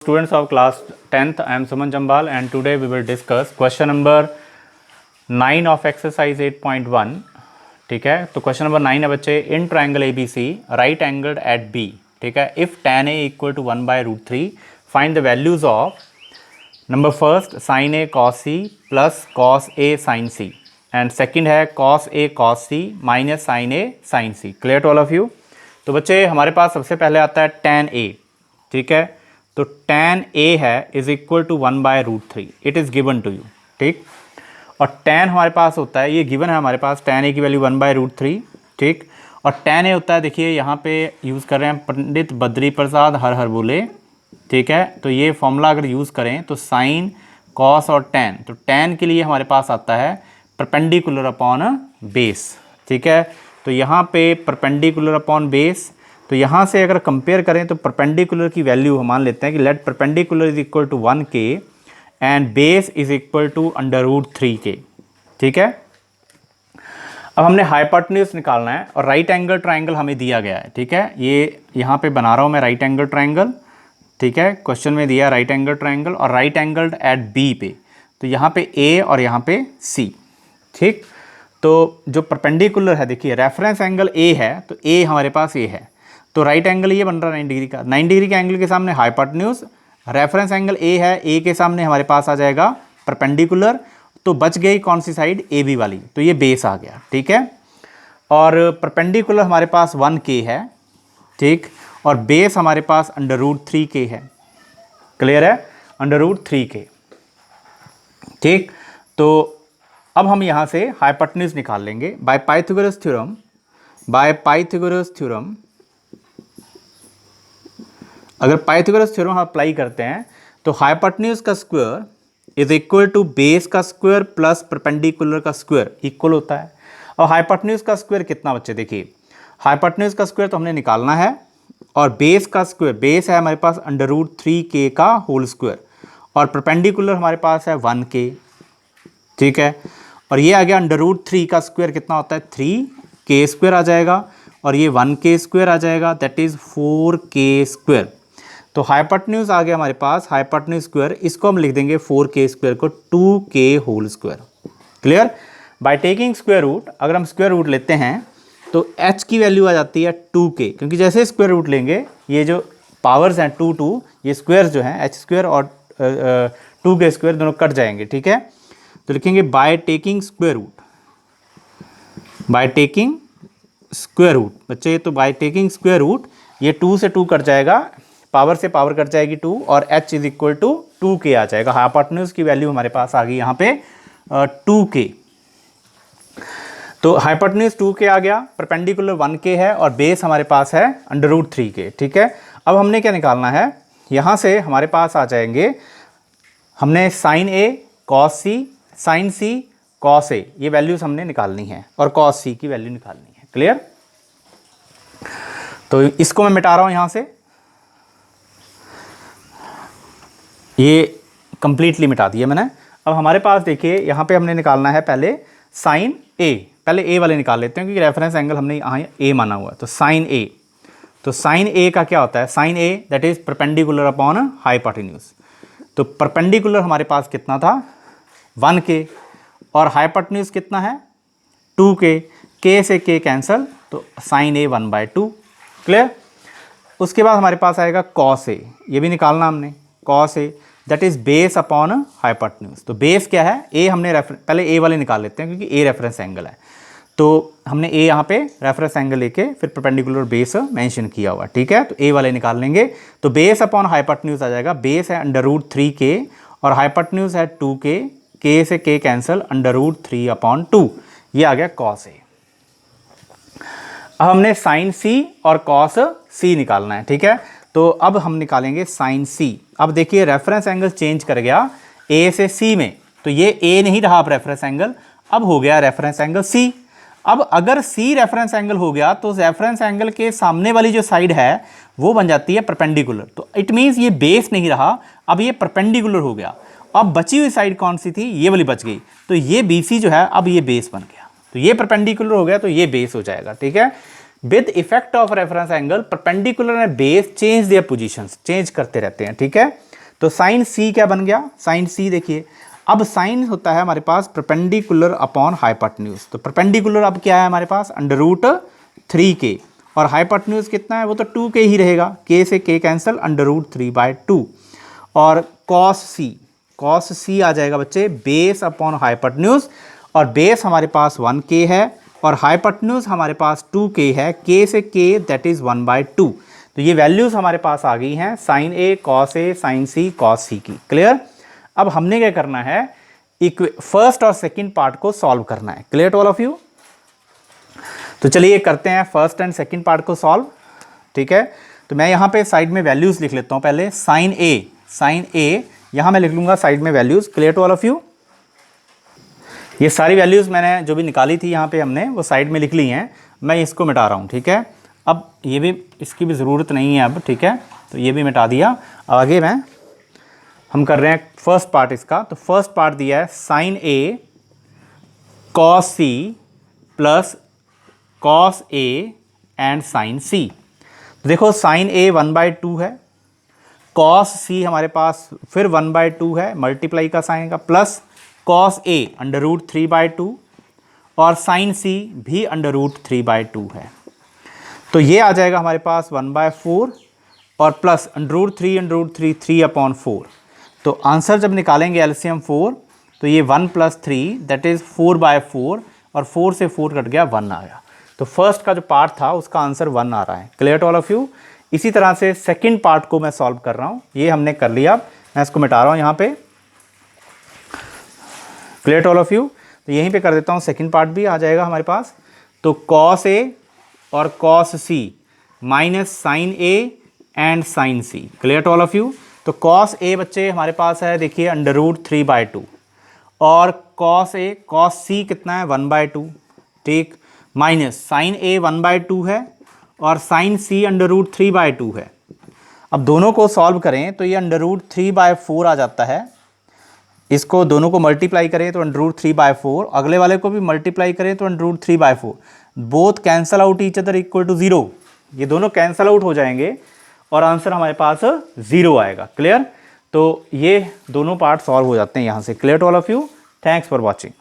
Students of class 10th, I am Suman Jambal and today we will discuss question number 9 of exercise 8.1. ठीक है, तो question number 9 है बच्चे, in triangle A B C right angled at B. ठीक है, if tan a equal to 1/√3 find the values of number first sine A cos C plus cos A sine C and second है cos A cos C minus sine A sine C. Clear to all of you. तो बच्चे हमारे पास सबसे पहले आता है tan a. ठीक है, तो tan a है is equal to 1/√3. It is given to you. ठीक, और tan हमारे पास होता है, ये गिवन है हमारे पास, tan a की वैल्यू 1/√3. ठीक, और tan a होता है, देखिए यहाँ पे यूज़ कर रहे हैं पंडित बद्री प्रसाद हर हर बोले. ठीक है, तो ये फॉर्मूला अगर यूज़ करें तो साइन कॉस और tan, तो tan के लिए हमारे पास आता है परपेंडिकुलर अपॉन बेस. ठीक है, तो यहाँ पे परपेंडिकुलर अपॉन बेस, तो यहाँ से अगर कंपेयर करें तो परपेंडिकुलर की वैल्यू हम मान लेते हैं कि let perpendicular is equal to 1k and base is equal to √3k. ठीक है, अब हमने हाइपोटेन्यूज निकालना है और राइट एंगल ट्राइंगल हमें दिया गया है. ठीक है, ये यहाँ पे बना रहा हूँ मैं राइट एंगल ट्राइंगल. ठीक है, क्वेश्चन में दिया राइट एंगल ट्राइंगल और राइट एंगल्ड एट बी पे, तो यहाँ पे ए और यहाँ पे सी. ठीक, तो जो परपेंडिकुलर है, देखिए रेफरेंस एंगल ए है तो ए हमारे पास ए है, तो राइट एंगल ये बन रहा है 90 डिग्री का. 90 डिग्री के एंगल के सामने हाइपोटेन्यूज, रेफरेंस एंगल ए है, ए के सामने हमारे पास आ जाएगा परपेंडिकुलर, तो बच गई कौन सी साइड, ए बी वाली, तो ये बेस आ गया. ठीक है, और परपेंडिकुलर हमारे पास 1k है. ठीक, और बेस हमारे पास √3k है. क्लियर है, √3k. ठीक, तो अब हम यहाँ से हाइपोटेन्यूज निकाल लेंगे by Pythagoras theorem. By Pythagoras theorem, अगर पाइथागोरस थ्योरम हम अप्लाई करते हैं तो हाइपोटेन्यूज का square is equal to base का स्क्वायर प्लस परपेंडिकुलर का स्क्वायर इक्वल होता है. और हाइपोटेन्यूज का स्क्वायर कितना बच्चे, देखिए हाइपोटेन्यूज का स्क्वायर तो हमने निकालना है, और बेस का स्क्वायर, बेस है हमारे पास √3k का होल स्क्वायर, और परपेंडिकुलर हमारे पास है 1k. ठीक है, और ये आ गया √3 का स्क्वायर कितना होता है, 3k स्क्वायर आ जाएगा, और ये 1k स्क्वायर आ जाएगा, दैट इज 4k स्क्वायर. तो हाइपोटेन्यूज आ गया हमारे पास, हाइपोटेन्यूज स्क्वायर, इसको हम लिख देंगे 4k स्क्वायर को 2k whole square. Clear. By taking square root, अगर हम स्क्वायर रूट लेते हैं तो h की वैल्यू आ जाती है 2k, क्योंकि जैसे स्क्वायर रूट लेंगे ये जो पावर्स हैं 2 ये स्क्वायर जो हैं h स्क्वायर और 2k स्क्वायर दोनों कट जाएंगे. ठीक है, तो लिखेंगे by taking square root, by taking square root बच्चे, तो बाय टेकिंग स्क्वायर रूट ये 2 से 2 कट जाएगा, पावर से पावर कट जाएगी 2, और h is equal to 2k आ जाएगा. हाइपोटेन्यूज की वैल्यू हमारे पास आ गई यहाँ पे 2k. तो हाइपोटेन्यूज 2k आ गया, परपेंडिकुलर 1k है, और बेस हमारे पास है √3k. ठीक है, अब हमने क्या निकालना है, यहाँ से हमारे पास आ जाएंगे, हमने sign A cos C, sign C cos A, ये वैल्यूज हमने निकालनी है, और कॉस सी की वैल्यू निकालनी है. क्लियर. तो इसको मैं मिटा रहा हूँ यहाँ से, ये कंप्लीटली मिटा दिया मैंने. अब हमारे पास देखिए यहाँ पे हमने निकालना है पहले साइन ए, पहले ए वाले निकाल लेते हैं क्योंकि रेफरेंस एंगल हमने यहाँ ए माना हुआ है. तो साइन ए, तो साइन ए का क्या होता है, sine A that is perpendicular upon hypotenuse. तो परपेंडिकुलर हमारे पास कितना था 1k, और हाइपोटेन्यूज कितना है 2k, k से k कैंसल, तो साइन ए 1/2. क्लियर. उसके बाद हमारे पास आएगा कॉस ए, ये भी निकालना हमने, cos A that is base upon hypotenuse. तो बेस क्या है, ए हमने पहले ए वाले निकाल लेते हैं क्योंकि ए रेफरेंस एंगल है, तो हमने ए यहाँ पे रेफरेंस एंगल लेके फिर परपेंडिकुलर बेस मेंशन किया हुआ. ठीक है, तो ए वाले निकाल लेंगे, तो बेस अपॉन हाइपोटेन्यूज आ जाएगा, बेस है √3k और हाइपोटेन्यूज है 2k, k से k कैंसल, √3/2, ये आ गया कॉस ए. अब हमने साइन सी और कॉस सी निकालना है. ठीक है, तो अब हम निकालेंगे साइन सी. अब देखिए रेफरेंस एंगल चेंज कर गया ए से सी में, तो ये ए नहीं रहा अब रेफरेंस एंगल, अब हो गया रेफरेंस एंगल सी. अब अगर सी रेफरेंस एंगल हो गया तो रेफरेंस एंगल के सामने वाली जो साइड है वो बन जाती है परपेंडिकुलर, तो इट मीन्स ये बेस नहीं रहा, अब ये परपेंडिकुलर हो गया. अब बची हुई साइड कौन सी थी, ये वाली बच गई, तो ये BC जो है अब ये बेस बन गया, तो ये परपेंडिकुलर हो गया, तो ये बेस हो जाएगा. ठीक है, with effect of reference angle perpendicular and base change their positions, change करते रहते हैं. ठीक है, तो साइन सी क्या बन गया, साइन सी देखिए, अब साइन होता है हमारे पास परपेंडिकुलर अपॉन हाइपोटेन्यूज, तो परपेंडिकुलर अब क्या है हमारे पास √3k, और हाइपोटेन्यूज कितना है, वो तो 2k ही रहेगा, k से k कैंसिल, √3/2, और कॉस सी आ जाएगा बच्चे बेस अपॉन हाइपोटेन्यूज, और बेस हमारे पास 1k है और हाइपोटेन्यूज हमारे पास 2k है, k से k दैट इज 1/2। तो ये वैल्यूज हमारे पास आ गई हैं sign A cos A sine C cos सी की। क्लियर। अब हमने क्या करना है, फर्स्ट और सेकंड पार्ट को सॉल्व करना है। Clear to all of you. तो चलिए करते हैं फर्स्ट एंड सेकंड पार्ट को सॉल्व। ठीक है, तो मैं यहाँ पे साइड में वैल्यूज लिख लेता हूँ पहले। साइन ए यहाँ मैं लिख लूँगा साइड में values. Clear to all of you. ये सारी वैल्यूज़ मैंने जो भी निकाली थी यहाँ पे हमने वो साइड में लिख ली हैं, मैं इसको मिटा रहा हूँ। ठीक है, अब ये भी, इसकी भी ज़रूरत नहीं है अब। ठीक है, तो ये भी मिटा दिया। आगे हम कर रहे हैं फर्स्ट पार्ट इसका। तो फर्स्ट पार्ट दिया है sine A cos C plus cos A and sine C. तो देखो साइन ए 1/2 है, कॉस सी हमारे पास फिर 1/2 है, मल्टीप्लाई का साइन का, प्लस कॉस ए √3/2 और साइन सी भी √3/2 है। तो ये आ जाएगा हमारे पास 1/4 और प्लस √3 3/4। तो आंसर जब निकालेंगे एलसीएम 4, तो ये 1 + 3 दैट इज़ 4/4, और 4 से 4 कट गया, 1 आ गया। तो फर्स्ट का जो पार्ट था उसका आंसर 1 आ रहा है। Clear to all of you. इसी तरह से सेकंड पार्ट को मैं सॉल्व कर रहा हूँ, ये हमने कर लिया, मैं इसको मिटा रहा हूँ यहाँ पे। Clear to all of you. तो यहीं पे कर देता हूँ, सेकंड पार्ट भी आ जाएगा हमारे पास। तो कॉस ए और cos C minus sine A and sine C. Clear to all of you. तो कॉस ए बच्चे हमारे पास है देखिए √3/2, और कॉस सी कितना है 1/2। ठीक, माइनस साइन ए 1/2 है और साइन सी √3/2 है। अब दोनों को सॉल्व करें तो ये √3/4 आ जाता है। इसको दोनों को मल्टीप्लाई करें तो √3/4, अगले वाले को भी मल्टीप्लाई करें तो √3/4। Both cancel out each other equal to 0। ये दोनों कैंसल आउट हो जाएंगे और आंसर हमारे पास 0 आएगा। क्लियर। तो ये दोनों पार्ट सॉल्व हो जाते हैं यहाँ से। Clear to all of you. Thanks for watching.